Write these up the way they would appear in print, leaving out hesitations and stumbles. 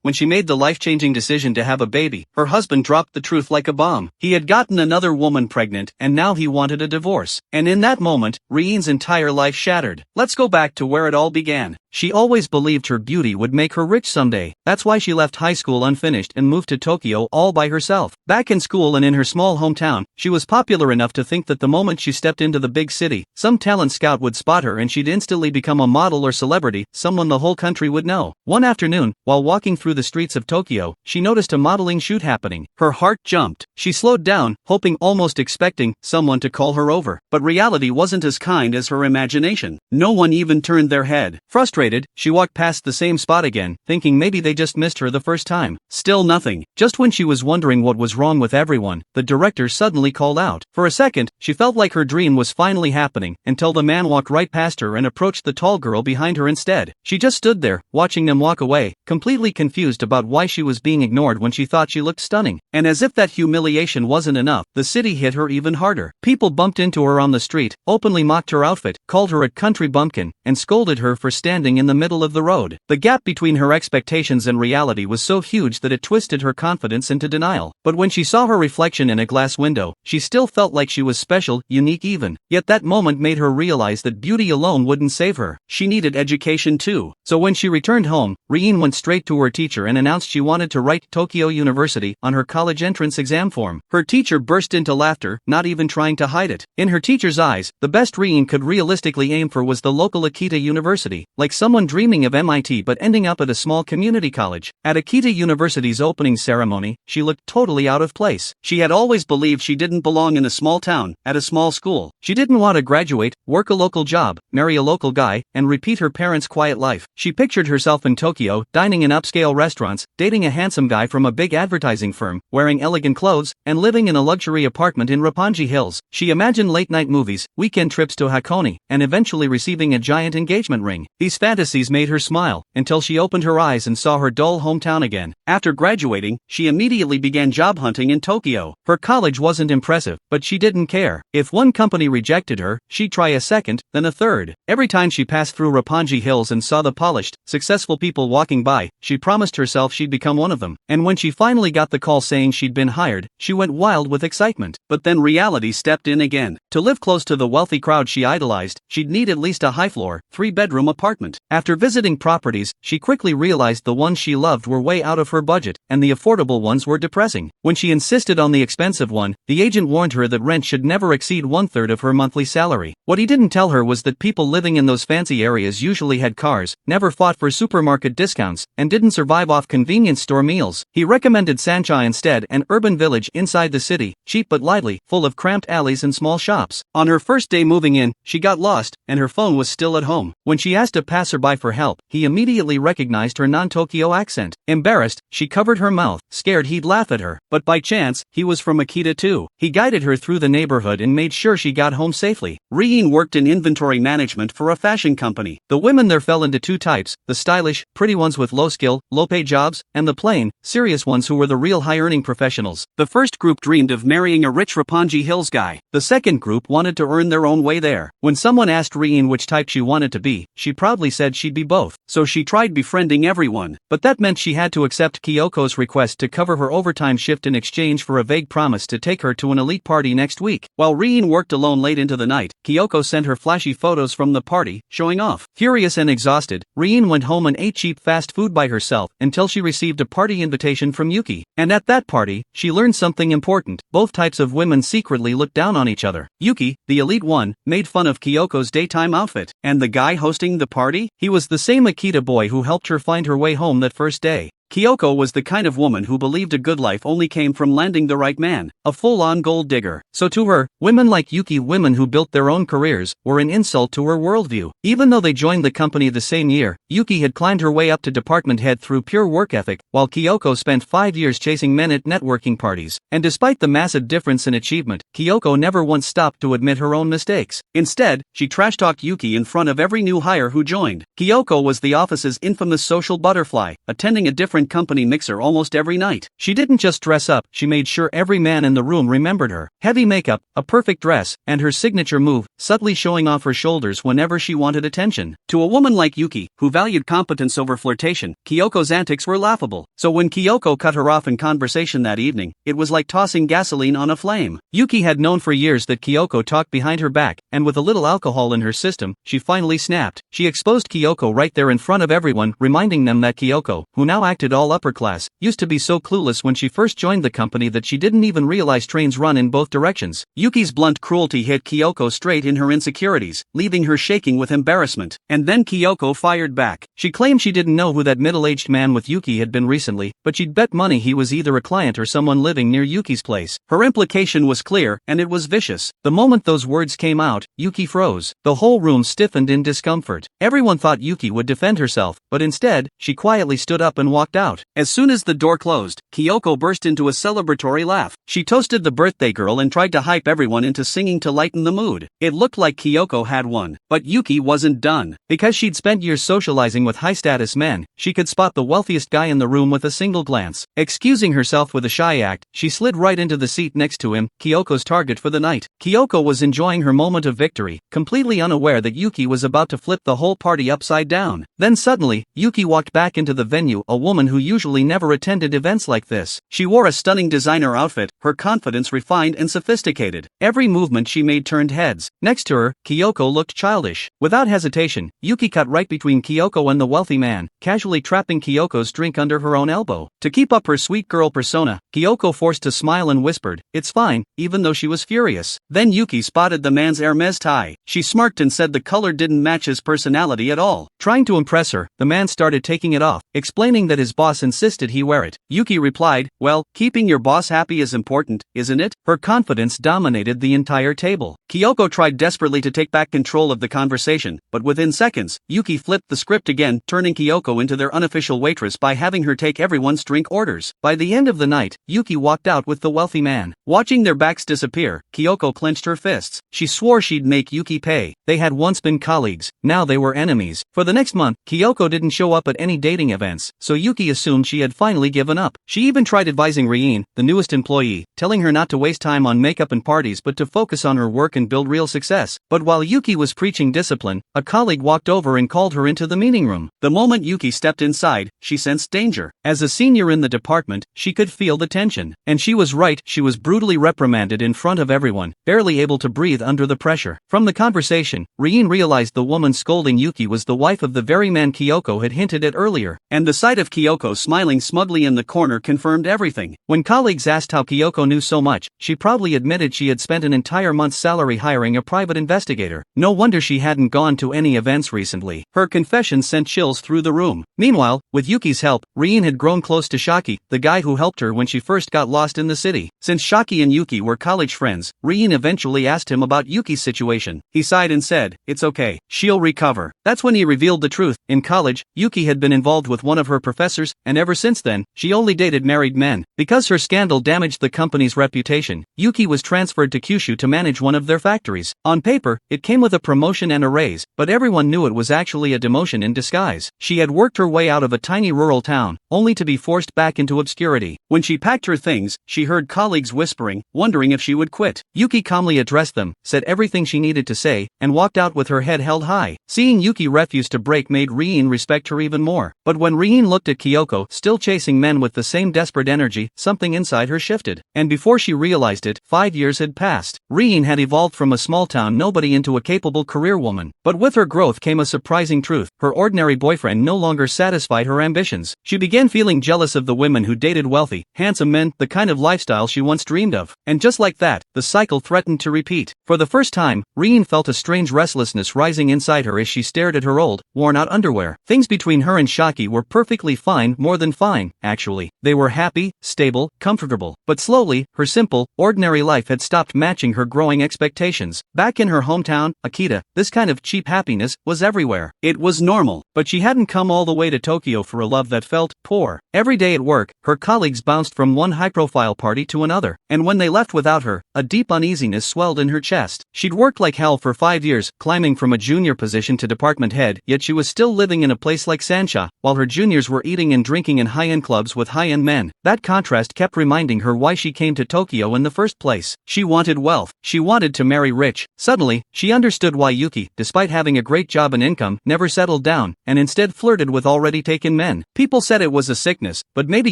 when she made the life-changing decision to have a baby, her husband dropped the truth like a bomb. He had gotten another woman pregnant and now he wanted a divorce. And in that moment, Rien's entire life shattered. Let's go back to where it all began. She always believed her beauty would make her rich someday. That's why she left high school unfinished and moved to Tokyo all by herself. Back in school and in her small hometown, she was popular enough to think that the moment she stepped into the big city, some talent scout would spot her and she'd instantly become a model or celebrity, someone the whole country would know. One afternoon, while walking through the streets of Tokyo, she noticed a modeling shoot happening. Her heart jumped. She slowed down, hoping, almost expecting, someone to call her over. But reality wasn't as kind as her imagination. No one even turned their head. Frustrated, she walked past the same spot again, thinking maybe they just missed her the first time. Still nothing. Just when she was wondering what was wrong with everyone, the director suddenly called out. For a second, she felt like her dream was finally happening, until the man walked right past her and approached the tall girl behind her instead. She just stood there, watching them walk away, completely confused about why she was being ignored when she thought she looked stunning. And as if that humiliation wasn't enough, the city hit her even harder. People bumped into her on the street, openly mocked her outfit, called her a country bumpkin, and scolded her for standing in the middle of the road. The gap between her expectations and reality was so huge that it twisted her confidence into denial. But when she saw her reflection in a glass window, she still felt like she was special, unique even. Yet that moment made her realize that beauty alone wouldn't save her. She needed education too. So when she returned home, Rien went straight to her teacher and announced she wanted to write Tokyo University on her college entrance exam form. Her teacher burst into laughter, not even trying to hide it. In her teacher's eyes, the best Rien could realistically aim for was the local Akita University, like someone dreaming of MIT but ending up at a small community college. At Akita University's opening ceremony, she looked totally out of place. She had always believed she didn't belong in a small town, at a small school. She didn't want to graduate, work a local job, marry a local guy, and repeat her parents' quiet life. She pictured herself in Tokyo, dining in upscale restaurants, dating a handsome guy from a big advertising firm, wearing elegant clothes, and living in a luxury apartment in Roppongi Hills. She imagined late-night movies, weekend trips to Hakone, and eventually receiving a giant engagement ring. These fantasies made her smile, until she opened her eyes and saw her dull hometown again. After graduating, she immediately began job hunting in Tokyo. Her college wasn't impressive, but she didn't care. If one company rejected her, she'd try a second, then a third. Every time she passed through Roppongi Hills and saw the polished, successful people walking by, she promised herself she'd become one of them. And when she finally got the call saying she'd been hired, she went wild with excitement. But then reality stepped in again. To live close to the wealthy crowd she idolized, she'd need at least a high-floor, 3-bedroom apartment. After visiting properties, she quickly realized the ones she loved were way out of her budget, and the affordable ones were depressing. When she insisted on the expensive one, the agent warned her that rent should never exceed 1/3 of her monthly salary. What he didn't tell her was that people living in those fancy areas usually had cars, never fought for supermarket discounts, and didn't survive off convenience store meals. He recommended Sancha instead, an urban village inside the city, cheap but lively, full of cramped alleys and small shops. On her first day moving in, she got lost, and her phone was still at home. When she asked a passerby for help, he immediately recognized her non-Tokyo accent. Embarrassed, she covered her mouth, scared he'd laugh at her. But by chance, he was from Akita too. He guided her through the neighborhood and made sure she got home safely. Rien worked in inventory management for a fashion company. The women there fell into two types: the stylish, pretty ones with low skill, low-paid jobs, and the plain, serious ones who were the real high-earning professionals. The first group dreamed of marrying a rich Roppongi Hills guy. The second group wanted to earn their own way there. When someone asked Rien which type she wanted to be, she proudly said she'd be both. So she tried befriending everyone. But that meant she had to accept Kyoko's request to cover her overtime shift in exchange for a vague promise to take her to an elite party next week. While Rien worked alone late into the night, Kyoko sent her flashy photos from the party, showing off. Furious and exhausted, Rien went home and ate cheap fast food by herself until she received a party invitation from Yuki. And at that party, she learned something important: both types of women secretly looked down on each other. Yuki, the elite one, made fun of Kyoko's daytime outfit. And the guy hosting the party? He was the same Akita boy who helped her find her way home that first day. Kyoko was the kind of woman who believed a good life only came from landing the right man, a full-on gold digger. So to her, women like Yuki, women who built their own careers, were an insult to her worldview. Even though they joined the company the same year, Yuki had climbed her way up to department head through pure work ethic, while Kyoko spent 5 years chasing men at networking parties. And despite the massive difference in achievement, Kyoko never once stopped to admit her own mistakes. Instead, she trash-talked Yuki in front of every new hire who joined. Kyoko was the office's infamous social butterfly, attending a different different company mixer almost every night. She didn't just dress up, she made sure every man in the room remembered her. Heavy makeup, a perfect dress, and her signature move, subtly showing off her shoulders whenever she wanted attention. To a woman like Yuki, who valued competence over flirtation, Kyoko's antics were laughable. So when Kyoko cut her off in conversation that evening, it was like tossing gasoline on a flame. Yuki had known for years that Kyoko talked behind her back, and with a little alcohol in her system, she finally snapped. She exposed Kyoko right there in front of everyone, reminding them that Kyoko, who now acted all upper class, used to be so clueless when she first joined the company that she didn't even realize trains run in both directions. Yuki's blunt cruelty hit Kyoko straight in her insecurities, leaving her shaking with embarrassment. And then Kyoko fired back. She claimed she didn't know who that middle-aged man with Yuki had been recently, but she'd bet money he was either a client or someone living near Yuki's place. Her implication was clear, and it was vicious. The moment those words came out, Yuki froze. The whole room stiffened in discomfort. Everyone thought Yuki would defend herself, but instead, she quietly stood up and walked out. As soon as the door closed, Kyoko burst into a celebratory laugh. She toasted the birthday girl and tried to hype everyone into singing to lighten the mood. It looked like Kyoko had won. But Yuki wasn't done. Because she'd spent years socializing with high-status men, she could spot the wealthiest guy in the room with a single glance. Excusing herself with a shy act, she slid right into the seat next to him, Kyoko's target for the night. Kyoko was enjoying her moment of victory, completely unaware that Yuki was about to flip the whole party upside down. Then suddenly, Yuki walked back into the venue, a woman who usually never attended events like this. She wore a stunning designer outfit, her confidence refined and sophisticated. Every movement she made turned heads. Next to her, Kyoko looked childish. Without hesitation, Yuki cut right between Kyoko and the wealthy man, casually trapping Kyoko's drink under her own elbow. To keep up her sweet girl persona, Kyoko forced a smile and whispered, "It's fine," even though she was furious. Then Yuki spotted the man's Hermes tie. She smirked and said the color didn't match his personality at all. Trying to impress her, the man started taking it off, explaining that his boss insisted he wear it. Yuki replied, "Well, keeping your boss happy is important, isn't it?" Her confidence dominated the entire table. Kyoko tried desperately to take back control of the conversation, but within seconds, Yuki flipped the script again, turning Kyoko into their unofficial waitress by having her take everyone's drink orders. By the end of the night, Yuki walked out with the wealthy man. Watching their backs disappear, Kyoko clenched her fists. She swore she'd make Yuki pay. They had once been colleagues, now they were enemies. For the next month, Kyoko didn't show up at any dating events, so Yuki assumed she had finally given up. She even tried advising Riin, the newest employee, telling her not to waste time on makeup and parties but to focus on her work and build real success. But while Yuki was preaching discipline, a colleague walked over and called her into the meeting room. The moment Yuki stepped inside, she sensed danger. As a senior in the department, she could feel the tension. And she was right, she was brutally reprimanded in front of everyone, barely able to breathe under the pressure. From the conversation, Riin realized the woman scolding Yuki was the wife of the very man Kyoko had hinted at earlier. And the sight of Kyoko smiling smugly in the corner confirmed everything. When colleagues asked how Kyoko knew so much, she proudly admitted she had spent an entire month's salary hiring a private investigator. No wonder she hadn't gone to any events recently. Her confession sent chills through the room. Meanwhile, with Yuki's help, Riin had grown close to Shaki, the guy who helped her when she first got lost in the city. Since Shaki and Yuki were college friends, Riin eventually asked him about Yuki's situation. He sighed and said, "It's okay, she'll recover." That's when he revealed the truth. In college, Yuki had been involved with one of her professors, and ever since then, she only dated married men. Because her scandal damaged the company's reputation, Yuki was transferred to Kyushu to manage one of their factories. On paper, it came with a promotion and a raise, but everyone knew it was actually a demotion in disguise. She had worked her way out of a tiny rural town, only to be forced back into obscurity. When she packed her things, she heard colleagues whispering, wondering if she would quit. Yuki calmly addressed them, said everything she needed to say, and walked out with her head held high. Seeing Yuki refuse to break made Riin respect her even more. But when Riin looked at Kyoko, still chasing men with the same desperate energy, something inside her shifted. And before she realized it, 5 years had passed. Riin had evolved from a small-town nobody into a capable career woman. But with her growth came a surprising truth. Her ordinary boyfriend no longer satisfied her ambitions. She began feeling jealous of the women who dated wealthy, handsome men, the kind of lifestyle she once dreamed of. And just like that, the cycle threatened to repeat. For the first time, Riin felt a strange restlessness rising inside her as she stared at her old, worn-out underwear. Things between her and Shaki were perfectly fine, more than fine, actually. They were happy, stable, comfortable. But slowly, her simple, ordinary life had stopped matching her growing expectations. Back in her hometown, Akita, this kind of cheap happiness was everywhere. It was normal, but she hadn't come all the way to Tokyo for a love that felt poor. Every day at work, her colleagues bounced from one high-profile party to another, and when they left without her, a deep uneasiness swelled in her chest. She'd worked like hell for 5 years, climbing from a junior position to department head, yet she was still living in a place like Sansha, while her juniors were eating partying and drinking in high-end clubs with high-end men. That contrast kept reminding her why she came to Tokyo in the first place. She wanted wealth. She wanted to marry rich. Suddenly, she understood why Yuki, despite having a great job and income, never settled down, and instead flirted with already taken men. People said it was a sickness, but maybe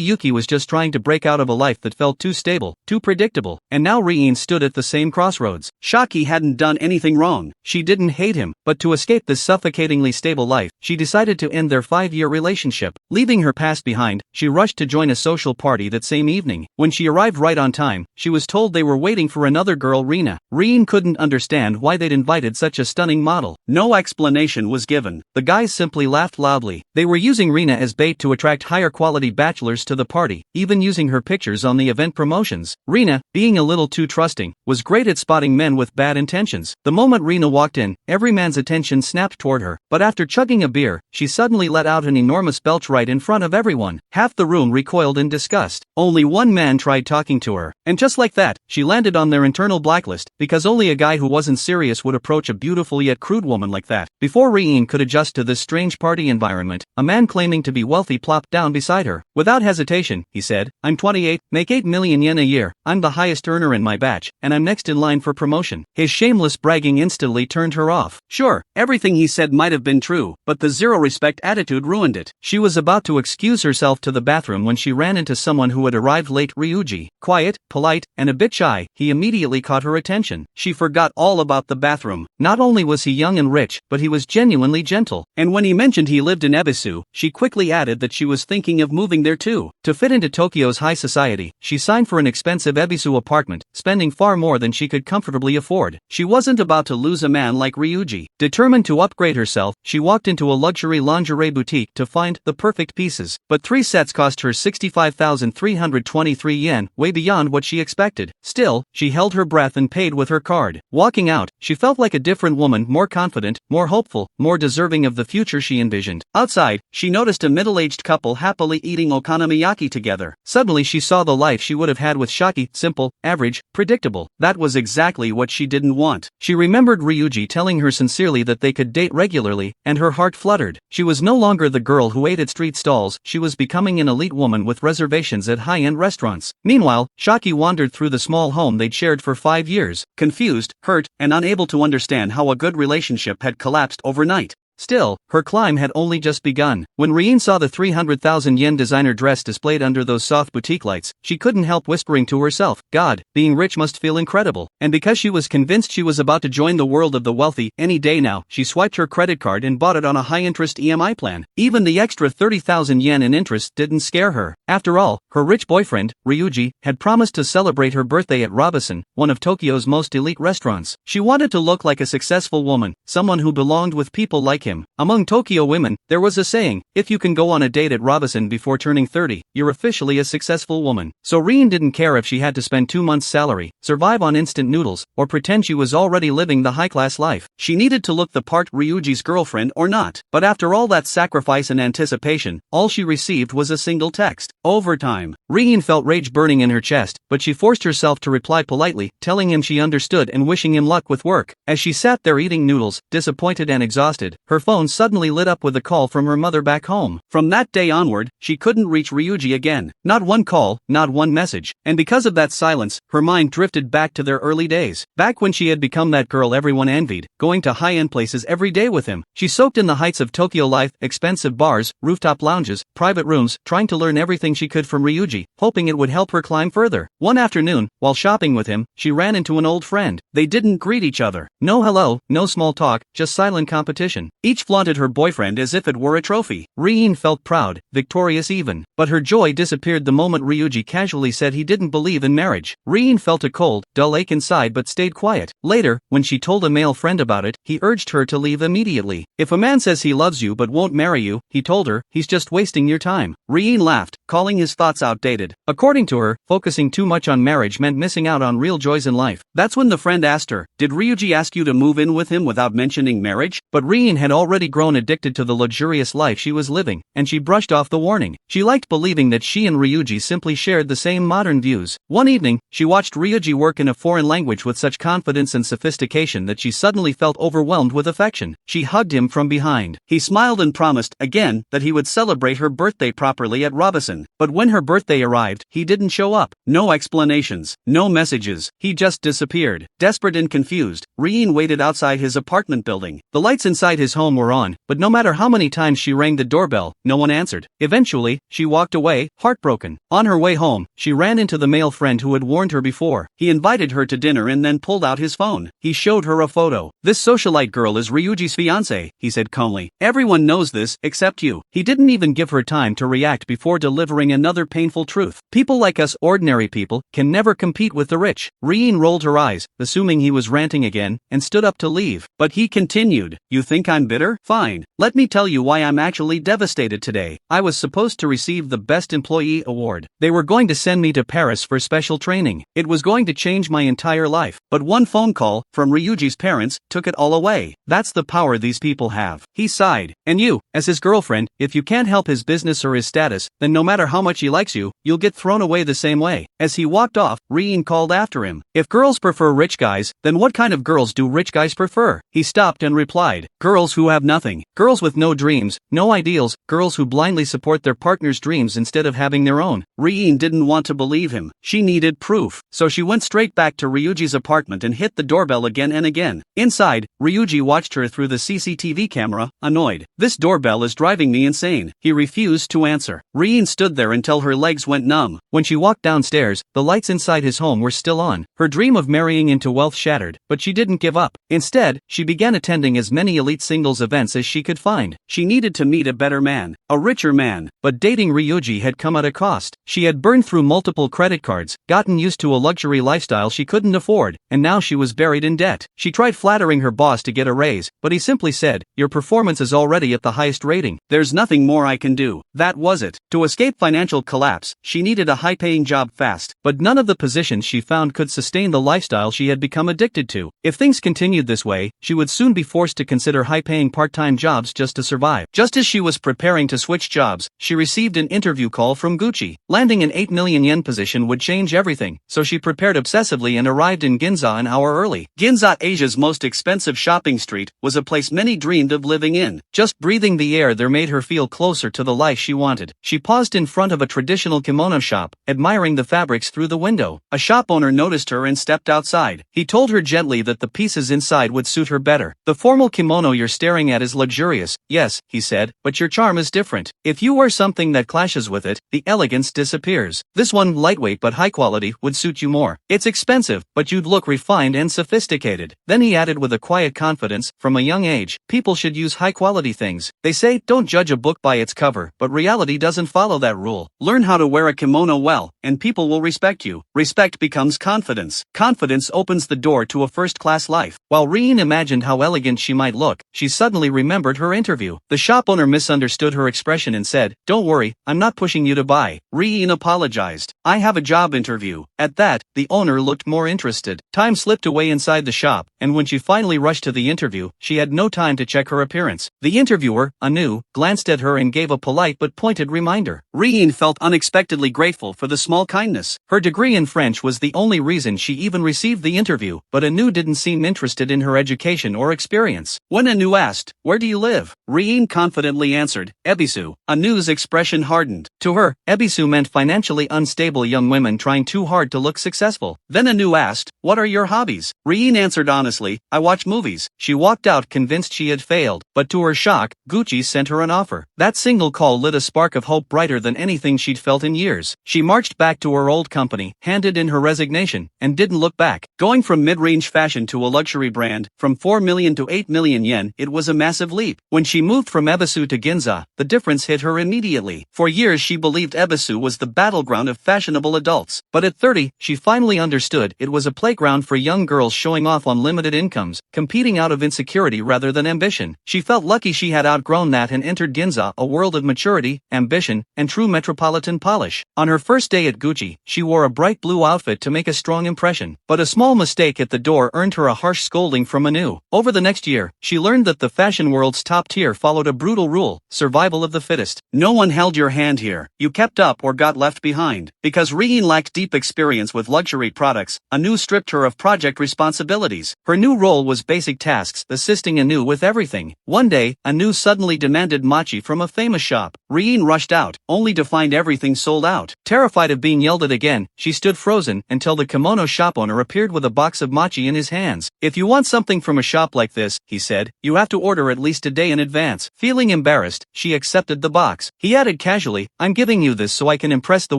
Yuki was just trying to break out of a life that felt too stable, too predictable, and now Riin stood at the same crossroads. Shaki hadn't done anything wrong. She didn't hate him, but to escape this suffocatingly stable life, she decided to end their 5-year relationship. Leaving her past behind, she rushed to join a social party that same evening. When she arrived right on time, she was told they were waiting for another girl, Rina. Riin couldn't understand why they'd invited such a stunning model. No explanation was given. The guys simply laughed loudly. They were using Rina as bait to attract higher quality bachelors to the party, even using her pictures on the event promotions. Rina, being a little too trusting, was great at spotting men with bad intentions. The moment Rina walked in, every man's attention snapped toward her, but after chugging a beer, she suddenly let out an enormous belch right in front of everyone. Half the room recoiled in disgust. Only one man tried talking to her, and just like that, she landed on their internal blacklist, because only a guy who wasn't serious would approach a beautiful yet crude woman like that. Before Riin could adjust to this strange party environment, a man claiming to be wealthy plopped down beside her. Without hesitation, he said, "I'm 28, make 8 million yen a year, I'm the highest earner in my batch, and I'm next in line for promotion." His shameless bragging instantly turned her off. Sure, everything he said might have been true, but the zero-respect attitude ruined it. She was about to excuse herself to the bathroom when she ran into someone who had arrived late. Ryuji, quiet, polite, and a bit shy, he immediately caught her attention. She forgot all about the bathroom. Not only was he young and rich, but he was genuinely gentle. And when he mentioned he lived in Ebisu, she quickly added that she was thinking of moving there too. To fit into Tokyo's high society, she signed for an expensive Ebisu apartment, spending far more than she could comfortably afford. She wasn't about to lose a man like Ryuji. Determined to upgrade herself, she walked into a luxury lingerie boutique to find the perfect pieces. But 3 sets cost her 65,323 yen, way beyond what she expected. Still, she held her breath and paid with her card. Walking out, she felt like a different woman, more confident, more hopeful, more deserving of the future she envisioned. Outside, she noticed a middle-aged couple happily eating okonomiyaki together. Suddenly she saw the life she would have had with Shaki, simple, average, predictable. That was exactly what she didn't want. She remembered Ryuji telling her sincerely that they could date regularly, and her heart fluttered. She was no longer the girl who ate at street stalls, she was becoming an elite woman with reservations at high-end restaurants. Meanwhile, Shaki wandered through the small home they'd shared for 5 years, confused, hurt, and unable to understand how a good relationship had collapsed overnight. Still, her climb had only just begun. When Riin saw the 300,000 yen designer dress displayed under those soft boutique lights, she couldn't help whispering to herself, God, being rich must feel incredible. And because she was convinced she was about to join the world of the wealthy any day now, she swiped her credit card and bought it on a high-interest EMI plan. Even the extra 30,000 yen in interest didn't scare her. After all, her rich boyfriend, Ryuji, had promised to celebrate her birthday at Robinson, one of Tokyo's most elite restaurants. She wanted to look like a successful woman, someone who belonged with people like him. Among Tokyo women, there was a saying, if you can go on a date at Robinson before turning 30, you're officially a successful woman. So Riin didn't care if she had to spend 2 months' salary, survive on instant noodles, or pretend she was already living the high-class life. She needed to look the part, Ryuji's girlfriend or not. But after all that sacrifice and anticipation, all she received was a single text. Overtime. Riin felt rage burning in her chest, but she forced herself to reply politely, telling him she understood and wishing him luck with work. As she sat there eating noodles, disappointed and exhausted, her phone suddenly lit up with a call from her mother back home. From that day onward, she couldn't reach Ryuji again. Not one call, not one message. And because of that silence, her mind drifted back to their early days. Back when she had become that girl everyone envied, going to high-end places every day with him. She soaked in the heights of Tokyo life, expensive bars, rooftop lounges, private rooms, trying to learn everything she could from Ryuji, hoping it would help her climb further. One afternoon, while shopping with him, she ran into an old friend. They didn't greet each other. No hello, no small talk, just silent competition. Each flaunted her boyfriend as if it were a trophy. Riin felt proud, victorious even. But her joy disappeared the moment Ryuji casually said he didn't believe in marriage. Riin felt a cold, dull ache inside but stayed quiet. Later, when she told a male friend about it, he urged her to leave immediately. If a man says he loves you but won't marry you, he told her, he's just wasting your time. Riin laughed, calling his thoughts outdated. According to her, focusing too much on marriage meant missing out on real joys in life. That's when the friend asked her, did Ryuji ask you to move in with him without mentioning marriage? But Riin had already grown addicted to the luxurious life she was living, and she brushed off the warning. She liked believing that she and Ryuji simply shared the same modern views. One evening, she watched Ryuji work in a foreign language with such confidence and sophistication that she suddenly felt overwhelmed with affection. She hugged him from behind. He smiled and promised, again, that he would celebrate her birthday properly at Robinson. But when her birthday arrived, he didn't show up. No explanations, no messages, he just disappeared. Desperate and confused, Ryuji waited outside his apartment building. The lights inside his home were on, but no matter how many times she rang the doorbell, no one answered. Eventually, she walked away, heartbroken. On her way home, she ran into the male friend who had warned her before. He invited her to dinner and then pulled out his phone. He showed her a photo. "This socialite girl is Ryuji's fiancée," he said calmly. "Everyone knows this, except you." He didn't even give her time to react before delivering another painful truth. "People like us ordinary people can never compete with the rich." Ryuji rolled her eyes, assuming he was ranting again, and stood up to leave. But he continued, "You think I'm bitter? Fine. Let me tell you why I'm actually devastated today. I was supposed to receive the Best Employee Award. They were going to send me to Paris for special training. It was going to change my entire life. But one phone call from Ryuji's parents took it all away. That's the power these people have." He sighed. "And you, as his girlfriend, if you can't help his business or his status, then no matter how much he likes you, you'll get thrown away the same way." As he walked off, Ryuji called after him. "If girls prefer rich guys, then what kind of girls do rich guys prefer?" He stopped and replied, "Girls who have nothing. Girls with no dreams, no ideals, girls who blindly support their partner's dreams instead of having their own." Ryuji didn't want to believe him. She needed proof. So she went straight back to Ryuji's apartment and hit the doorbell again and again. Inside, Ryuji watched her through the CCTV camera, annoyed. "This doorbell is driving me insane." He refused to answer. Ryuji stood there until her legs went numb. When she walked downstairs, the lights inside his home were still on. Her dream of marrying into wealth shattered, but she didn't give up. Instead, she began attending as many elite singles events as she could find. She needed to meet a better man, a richer man. But dating Ryuji had come at a cost. She had burned through multiple credit cards, gotten used to a luxury lifestyle she couldn't afford, and now she was buried in debt. She tried flattering her boss to get a raise, but he simply said, "Your performance is already at the highest rating. There's nothing more I can do." That was it. To escape financial collapse, she needed a high-paying job fast, but none of the positions she found could sustain the lifestyle she had become addicted to. If things continued this way, she would soon be forced to consider high-paying part-time jobs just to survive. Just as she was preparing to switch jobs, she received an interview call from Gucci. Landing an 8 million yen position would change everything, so she prepared obsessively and arrived in Ginza an hour early. Ginza, Asia's most expensive shopping street, was a place many dreamed of living in. Just breathing the air there made her feel closer to the life she wanted. She paused in front of a traditional kimono shop, admiring the fabrics through the window. A shop owner noticed her and stepped outside. He told her gently that the pieces inside would suit her better. "The formal kimono you're staring at is luxurious, yes," he said, "but your charm is different. If you wear something that clashes with it, the elegance disappears. This one, lightweight but high quality, would suit you more. It's expensive, but you'd look refined and sophisticated." Then he added with a quiet confidence, "From a young age, people should use high-quality things. They say, don't judge a book by its cover, but reality doesn't follow that rule. Learn how to wear a kimono well, and people will respect you. Respect becomes confidence. Confidence opens the door to a first-class life." While Ryuji imagined how elegant she might look, she suddenly remembered her interview. The shop owner misunderstood her expression and said, "Don't worry, I'm not pushing you to buy." Ryuji apologized. "I have a job interview." At that, the owner looked more interested. Time slipped away inside the shop, and when she finally rushed to the interview, she had no time to check her appearance. The interviewer, Anu, glanced at her and gave a polite but pointed reminder. Ryuji felt unexpectedly grateful for the small kindness. Her degree in French was the only reason she even received the interview, but Anu didn't seem interested in her education or experience. When Anu asked, "Where do you live?" Ryuji confidently answered, "Ebisu." Anu's expression hardened. To her, Ebisu meant financially unstable young women trying too hard to look successful. Then Anu asked, "What are your hobbies?" Ryuji answered honestly, "I watch movies." She walked out convinced she had failed, but to her shock, Gucci sent her an offer. That single call lit a spark of hope brighter than anything she'd felt in years. She marched back to her old company, handed in her resignation, and didn't look back. Going from mid-range fashion to a luxury brand, from 4 million to 8 million yen, it was a massive leap. When she moved from Ebisu to Ginza, the difference hit her immediately. For years she believed Ebisu was the battleground of fashionable adults. But at 30, she finally understood it was a playground for young girls showing off on limited incomes, competing out of insecurity rather than ambition. She felt lucky she had outgrown that and entered Ginza, a world of maturity, ambition, and true metropolitan polish. On her first day at Gucci, she wore a bright blue outfit to make a strong impression. But a small mistake at the door earned her a harsh scolding from Anu. Over the next year, she learned that the the fashion world's top tier followed a brutal rule: survival of the fittest. No one held your hand here. You kept up or got left behind. Because Riin lacked deep experience with luxury products, Anu stripped her of project responsibilities. Her new role was basic tasks, assisting Anu with everything. One day, Anu suddenly demanded mochi from a famous shop. Riin rushed out, only to find everything sold out. Terrified of being yelled at again, she stood frozen until the kimono shop owner appeared with a box of mochi in his hands. "If you want something from a shop like this," he said, "you have to order at least a day in advance." Feeling embarrassed, she accepted the box. He added casually, "I'm giving you this so I can impress the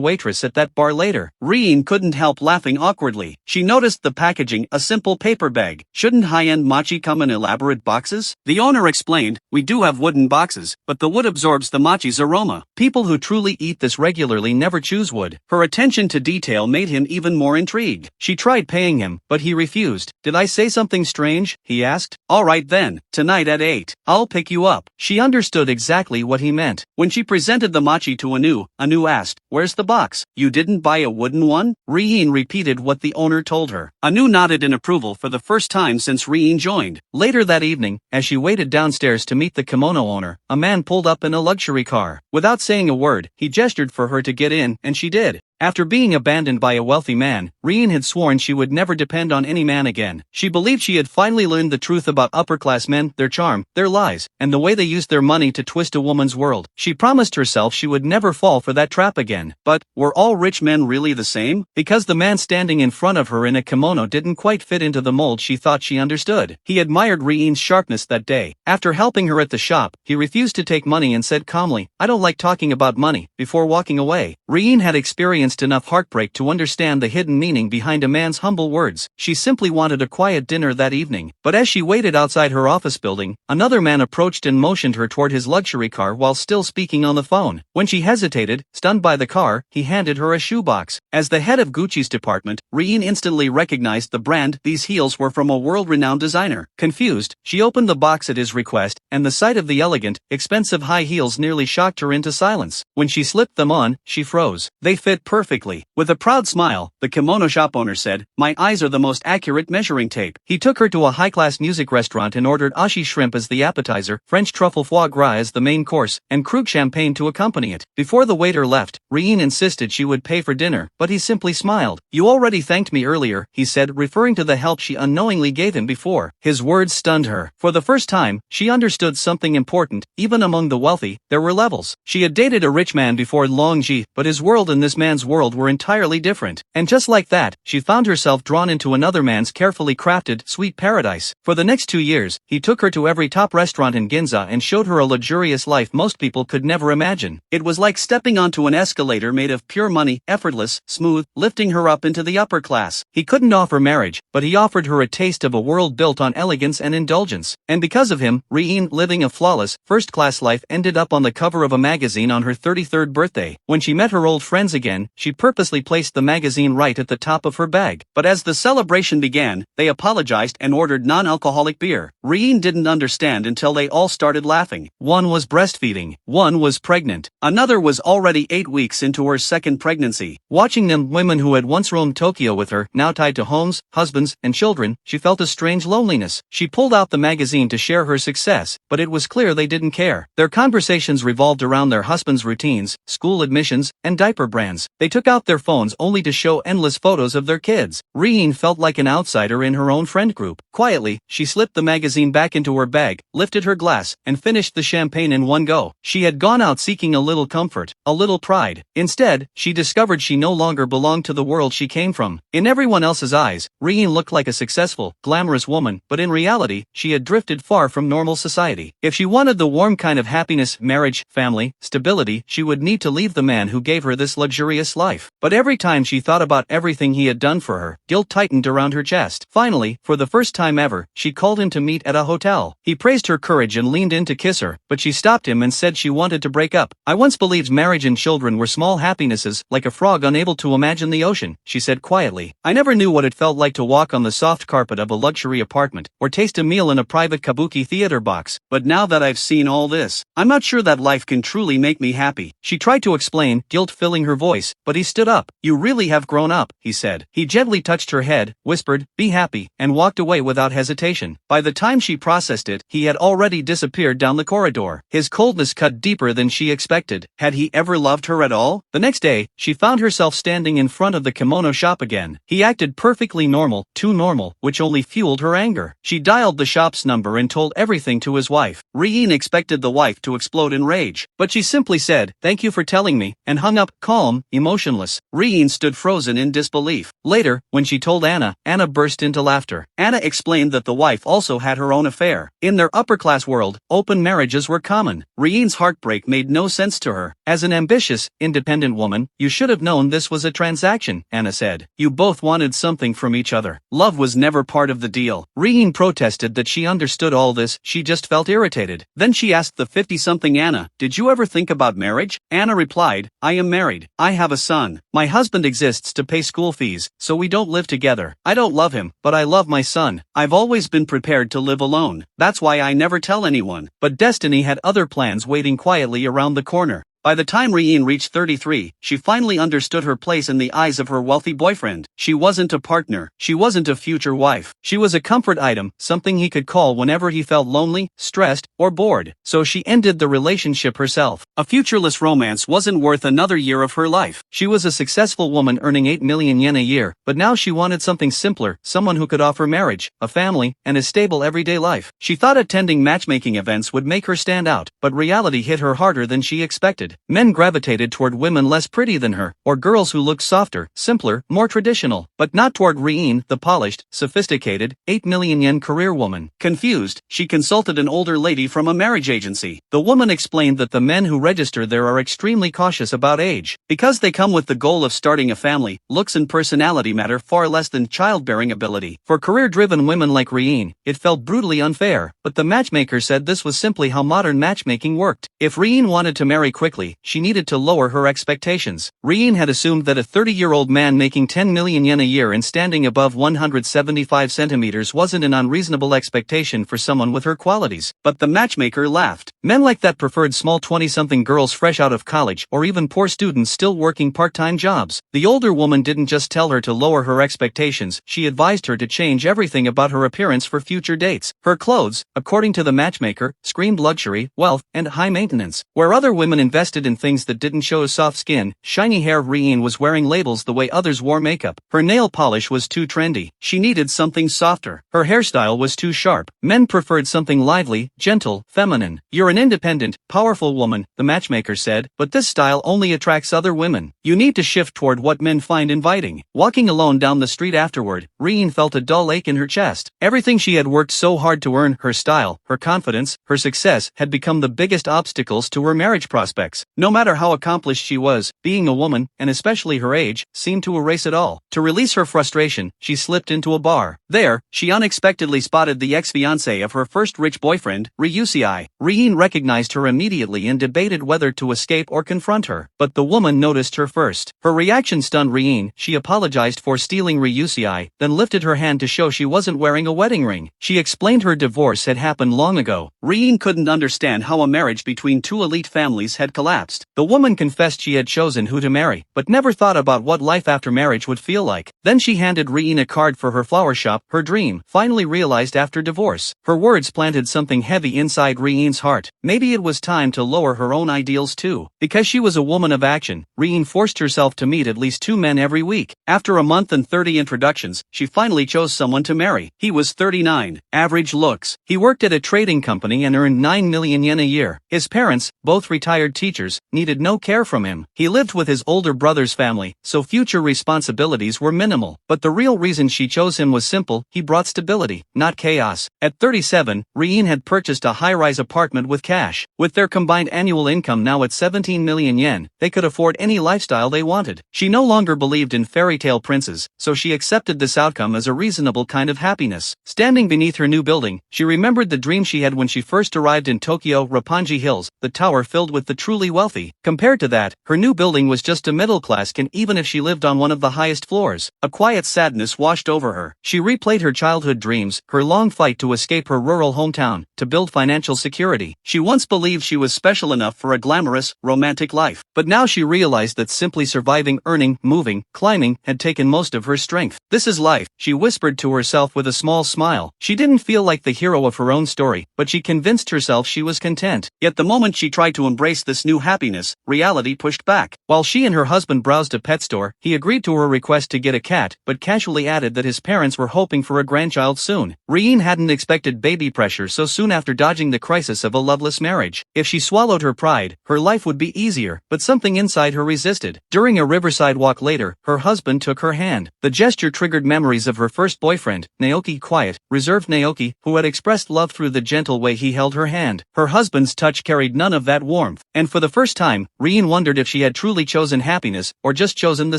waitress at that bar later." Riin couldn't help laughing awkwardly. She noticed the packaging, a simple paper bag. "Shouldn't high-end mochi come in elaborate boxes?" The owner explained, "We do have wooden boxes, but the wood absorbs the mochi's aroma. People who truly eat this regularly never choose wood." Her attention to detail made him even more intrigued. She tried paying him, but he refused. "Did I say something strange?" he asked. "All right then, tonight at 8. I'll pick you up." She understood exactly what he meant. When she presented the mochi to Anu, Anu asked, "Where's the box? You didn't buy a wooden one?" Riin repeated what the owner told her. Anu nodded in approval for the first time since Riin joined. Later that evening, as she waited downstairs to meet the kimono owner, a man pulled up in a luxury car. Without saying a word, he gestured for her to get in, and she did. After being abandoned by a wealthy man, Riin had sworn she would never depend on any man again. She believed she had finally learned the truth about upper-class men, their charm, their lies, and the way they used their money to twist a woman's world. She promised herself she would never fall for that trap again. But, were all rich men really the same? Because the man standing in front of her in a kimono didn't quite fit into the mold she thought she understood. He admired Riin's sharpness that day. After helping her at the shop, he refused to take money and said calmly, "I don't like talking about money," before walking away. Riin had experienced enough heartbreak to understand the hidden meaning behind a man's humble words. She simply wanted a quiet dinner that evening. But as she waited outside her office building, another man approached and motioned her toward his luxury car while still speaking on the phone. When she hesitated, stunned by the car, he handed her a shoebox. As the head of Gucci's department, Riin instantly recognized the brand. These heels were from a world-renowned designer. Confused, she opened the box at his request, and the sight of the elegant, expensive high heels nearly shocked her into silence. When she slipped them on, she froze. They fit perfectly. With a proud smile, the kimono shop owner said, "My eyes are the most accurate measuring tape." He took her to a high-class music restaurant and ordered ashi shrimp as the appetizer, French truffle foie gras as the main course, and Krug champagne to accompany it. Before the waiter left, Riin insisted she would pay for dinner, but he simply smiled. "You already thanked me earlier," he said, referring to the help she unknowingly gave him before. His words stunned her. For the first time, she understood something important. Even among the wealthy, there were levels. She had dated a rich man before Long Ji, but his world and this man's world were entirely different. And just like that, she found herself drawn into another man's carefully crafted, sweet paradise. For the next 2 years, he took her to every top restaurant in Ginza and showed her a luxurious life most people could never imagine. It was like stepping onto an escalator made of pure money, effortless, smooth, lifting her up into the upper class. He couldn't offer marriage, but he offered her a taste of a world built on elegance and indulgence. And because of him, Riin, living a flawless, first-class life, ended up on the cover of a magazine on her 33rd birthday. When she met her old friends again, she purposely placed the magazine right at the top of her bag. But as the celebration began, they apologized and ordered non-alcoholic beer. Riin didn't understand until they all started laughing. One was breastfeeding. One was pregnant. Another was already 8 weeks into her second pregnancy. Watching them, women who had once roamed Tokyo with her, now tied to homes, husbands, and children, she felt a strange loneliness. She pulled out the magazine to share her success, but it was clear they didn't care. Their conversations revolved around their husbands' routines, school admissions, and diaper brands. They took out their phones only to show endless photos of their kids. Riin felt like an outsider in her own friend group. Quietly, she slipped the magazine back into her bag, lifted her glass, and finished the champagne in one go. She had gone out seeking a little comfort, a little pride. Instead, she discovered she no longer belonged to the world she came from. In everyone else's eyes, Riin looked like a successful, glamorous woman, but in reality, she had drifted far from normal society. If she wanted the warm kind of happiness, marriage, family, stability, she would need to leave the man who gave her this luxurious life. But every time she thought about everything he had done for her, guilt tightened around her chest. Finally, for the first time ever, she called him to meet at a hotel. He praised her courage and leaned in to kiss her, but she stopped him and said she wanted to break up. "I once believed marriage and children were small happinesses, like a frog unable to imagine the ocean," she said quietly. "I never knew what it felt like to walk on the soft carpet of a luxury apartment, or taste a meal in a private kabuki theater box. But now that I've seen all this, I'm not sure that life can truly make me happy." She tried to explain, guilt filling her voice, but he stood up. "You really have grown up," he said. He gently touched her head, whispered, "Be happy," and walked away without hesitation. By the time she processed it, he had already disappeared down the corridor. His coldness cut deeper than she expected. Had he ever loved her at all? The next day, she found herself standing in front of the kimono shop again. He acted perfectly normal, too normal, which only fueled her anger. She dialed the shop's number and told everything to his wife. Riin expected the wife to explode in rage, but she simply said, "Thank you for telling me," and hung up, calm, emotionless. Riin stood frozen in disbelief. Later, when she told Anna burst into laughter. Anna explained that the wife also had her own affair. In their upper-class world, open marriages were common. Riin's heartbreak made no sense to her. "As an ambitious, independent woman, you should have known this was a transaction," Anna said. "You both wanted something from each other. Love was never part of the deal." Riin protested that she understood all this, she just felt irritated. Then she asked the 50-something Anna, "Did you ever think about marriage?" Anna replied, "I am married. I have a son. My husband exists to pay school fees, so we don't live together. I don't love him, but I love my son. I've always been prepared to live alone. That's why I never tell anyone." But destiny had other plans waiting quietly around the corner. By the time Riin reached 33, she finally understood her place in the eyes of her wealthy boyfriend. She wasn't a partner, she wasn't a future wife. She was a comfort item, something he could call whenever he felt lonely, stressed, or bored. So she ended the relationship herself. A futureless romance wasn't worth another year of her life. She was a successful woman earning 8 million yen a year, but now she wanted something simpler, someone who could offer marriage, a family, and a stable everyday life. She thought attending matchmaking events would make her stand out, but reality hit her harder than she expected. Men gravitated toward women less pretty than her, or girls who looked softer, simpler, more traditional, but not toward Riin, the polished, sophisticated, 8 million yen career woman. Confused, she consulted an older lady from a marriage agency. The woman explained that the men who register there are extremely cautious about age. Because they come with the goal of starting a family, looks and personality matter far less than childbearing ability. For career-driven women like Riin, it felt brutally unfair, but the matchmaker said this was simply how modern matchmaking worked. If Riin wanted to marry quickly, she needed to lower her expectations. Riin had assumed that a 30-year-old man making 10 million yen a year and standing above 175 centimeters wasn't an unreasonable expectation for someone with her qualities. But the matchmaker laughed. Men like that preferred small 20-something girls fresh out of college or even poor students still working part-time jobs. The older woman didn't just tell her to lower her expectations, she advised her to change everything about her appearance for future dates. Her clothes, according to the matchmaker, screamed luxury, wealth, and high maintenance. Where other women invested in things that didn't show soft skin, shiny hair, Riin was wearing labels the way others wore makeup. Her nail polish was too trendy. She needed something softer. Her hairstyle was too sharp. Men preferred something lively, gentle, feminine. "You're an independent, powerful woman," the matchmaker said, "but this style only attracts other women. You need to shift toward what men find inviting." Walking alone down the street afterward, Riin felt a dull ache in her chest. Everything she had worked so hard to earn, her style, her confidence, her success, had become the biggest obstacles to her marriage prospects. No matter how accomplished she was, being a woman, and especially her age, seemed to erase it all. To release her frustration, she slipped into a bar. There, she unexpectedly spotted the ex-fiancé of her first rich boyfriend, Ryusei. Riin recognized her immediately and debated whether to escape or confront her. But the woman noticed her first. Her reaction stunned Riin. She apologized for stealing Ryusei, then lifted her hand to show she wasn't wearing a wedding ring. She explained her divorce had happened long ago. Riin couldn't understand how a marriage between two elite families had collapsed. The woman confessed she had chosen who to marry, but never thought about what life after marriage would feel like. Then she handed Riin a card for her flower shop, her dream, finally realized after divorce. Her words planted something heavy inside Riin's heart. Maybe it was time to lower her own ideals too. Because she was a woman of action, Riin forced herself to meet at least 2 men every week. After a month and 30 introductions, she finally chose someone to marry. He was 39, average looks. He worked at a trading company and earned 9 million yen a year. His parents, both retired teachers, needed no care from him. He lived with his older brother's family, so future responsibilities were minimal. But the real reason she chose him was simple: he brought stability, not chaos. At 37, Riin had purchased a high-rise apartment with cash. With their combined annual income now at 17 million yen, they could afford any lifestyle they wanted. She no longer believed in fairy tale princes, so she accepted this outcome as a reasonable kind of happiness. Standing beneath her new building, she remembered the dream she had when she first arrived in Tokyo, Roppongi Hills, the tower filled with the truly extremely wealthy. Compared to that, her new building was just a middle class can even if she lived on one of the highest floors. A quiet sadness washed over her. She replayed her childhood dreams, her long fight to escape her rural hometown, to build financial security. She once believed she was special enough for a glamorous, romantic life. But now she realized that simply surviving, earning, moving, climbing, had taken most of her strength. This is life, she whispered to herself with a small smile. She didn't feel like the hero of her own story, but she convinced herself she was content. Yet the moment she tried to embrace this new happiness, reality pushed back. While she and her husband browsed a pet store, he agreed to her request to get a cat, but casually added that his parents were hoping for a grandchild soon. Riin hadn't expected baby pressure so soon after dodging the crisis of a loveless marriage. If she swallowed her pride, her life would be easier, but something inside her resisted. During a riverside walk later, her husband took her hand. The gesture triggered memories of her first boyfriend, Naoki, quiet, reserved Naoki, who had expressed love through the gentle way he held her hand. Her husband's touch carried none of that warmth, and for the first time, Riin wondered if she had truly chosen happiness, or just chosen the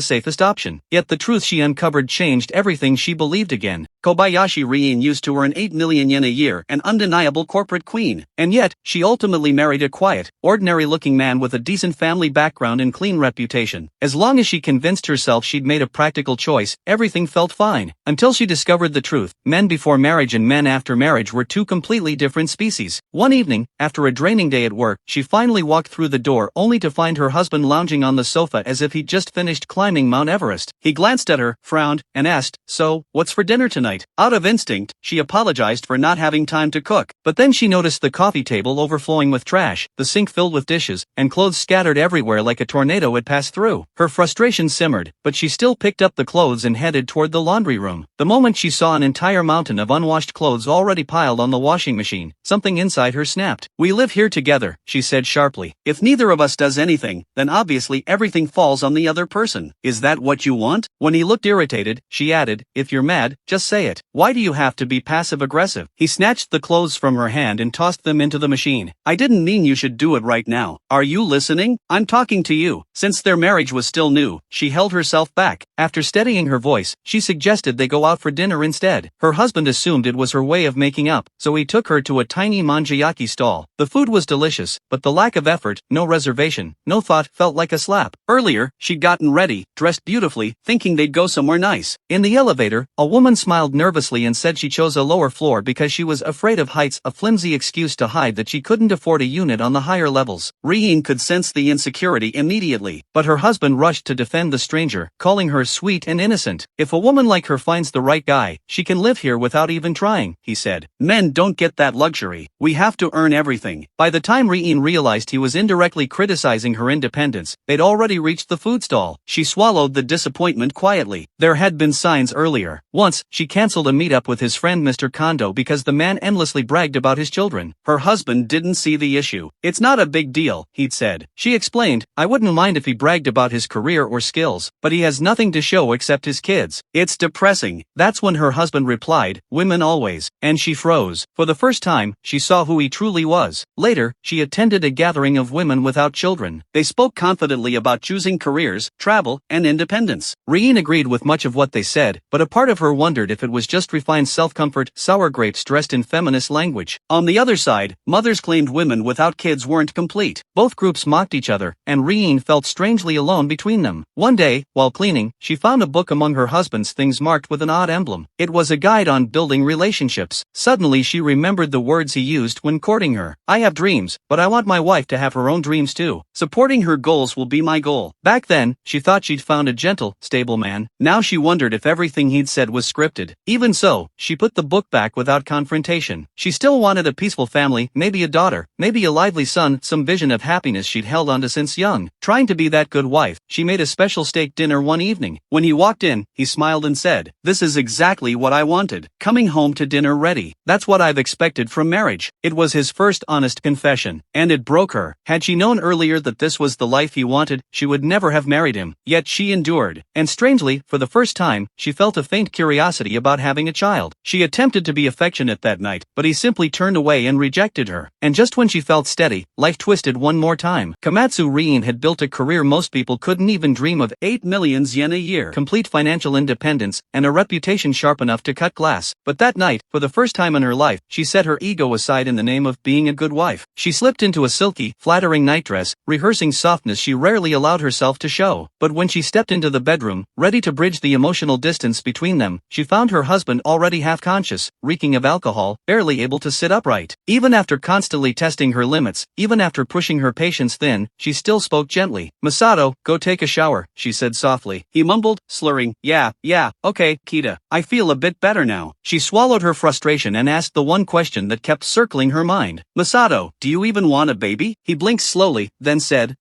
safest option. Yet the truth she uncovered changed everything she believed again. Kobayashi Riin used to earn 8 million yen a year, an undeniable corporate queen. And yet, she ultimately married a quiet, ordinary-looking man with a decent family background and clean reputation. As long as she convinced herself she'd made a practical choice, everything felt fine. Until she discovered the truth, men before marriage and men after marriage were two completely different species. One evening, after a draining day at work, she finally walked through the door only to find her husband lounging on the sofa as if he'd just finished climbing Mount Everest. He glanced at her, frowned, and asked, "So, what's for dinner tonight?" Out of instinct, she apologized for not having time to cook. But then she noticed the coffee table overflowing with trash, the sink filled with dishes, and clothes scattered everywhere like a tornado had passed through. Her frustration simmered, but she still picked up the clothes and headed toward the laundry room. The moment she saw an entire mountain of unwashed clothes already piled on the washing machine, something inside her snapped. "We live here together," she said sharply. "If neither of us does anything, then obviously everything falls on the other person. Is that what you want?" When he looked irritated, she added, "If you're mad, just say it. Why do you have to be passive-aggressive?" He snatched the clothes from her hand and tossed them into the machine. "I didn't mean you should do it right now. Are you listening? I'm talking to you." Since their marriage was still new, she held herself back. After steadying her voice, she suggested they go out for dinner instead. Her husband assumed it was her way of making up, so he took her to a tiny manjayaki stall. The food was delicious, but the lack of effort, no reservation, no thought, felt like a slap. Earlier, she'd gotten ready, dressed beautifully, thinking they'd go somewhere nice. In the elevator, a woman smiled nervously and said she chose a lower floor because she was afraid of heights, a flimsy excuse to hide that she couldn't afford a unit on the higher levels. Riin could sense the insecurity immediately, but her husband rushed to defend the stranger, calling her sweet and innocent. "If a woman like her finds the right guy, she can live here without even trying," he said. "Men don't get that luxury. We have to earn everything." By the time Riin realized he was indirectly criticizing her independence, they'd already reached the food stall. She swallowed the disappointment quietly. There had been signs earlier. Once, she canceled a meetup with his friend Mr. Kondo because the man endlessly bragged about his children. Her husband didn't see the issue. "It's not a big deal," he'd said. She explained, "I wouldn't mind if he bragged about his career or skills, but he has nothing to show except his kids." "It's depressing." That's when her husband replied, "Women always," and she froze. For the first time, she saw who he truly was. Later, she attended a gathering of women without children. They spoke confidently about choosing careers, travel, and independence. Riin agreed with much of what they said, but a part of her wondered if it was just refined self-comfort, sour grapes dressed in feminist language. On the other side, mothers claimed women without kids weren't complete. Both groups mocked each other, and Riin felt strangely alone between them. One day, while cleaning, she found a book among her husband's things marked with an odd emblem. It was a guide on building relationships. Suddenly she remembered the words he used when courting her. "I have dreams, but I want my wife to have her own dreams too. Supporting her goals will be my goal." Back then, she thought she'd found a gentle, stable man. Now she wondered if everything he'd said was scripted. Even so, she put the book back without confrontation. She still wanted a peaceful family, maybe a daughter, maybe a lively son, some vision of happiness she'd held onto since young. Trying to be that good wife, she made a special steak dinner one evening. When he walked in, he smiled and said, "This is exactly what I wanted. Coming home to dinner ready. That's what I've expected from marriage." It was his first honest confession, and it broke her. Had she known earlier that this was the life he wanted, she would never have married him. Yet she endured. And strangely, for the first time, she felt a faint curiosity about having a child. She attempted to be affectionate that night, but he simply turned away and rejected her. And just when she felt steady, life twisted one more time. Komatsu Riin had built a career most people couldn't even dream of: 8 million yen a year, complete financial independence, and a reputation sharp enough to cut glass. But that night, for the first time in her life, she set her ego aside in the name of being a good wife. She slipped into a silky, flattering flattering nightdress, rehearsing softness she rarely allowed herself to show. But when she stepped into the bedroom, ready to bridge the emotional distance between them, she found her husband already half-conscious, reeking of alcohol, barely able to sit upright. Even after constantly testing her limits, even after pushing her patience thin, she still spoke gently. "Masato, go take a shower," she said softly. He mumbled, slurring, yeah, okay, Kita. I feel a bit better now." She swallowed her frustration and asked the one question that kept circling her mind. "Masato, do you even want a baby?" He blinked slowly, then said,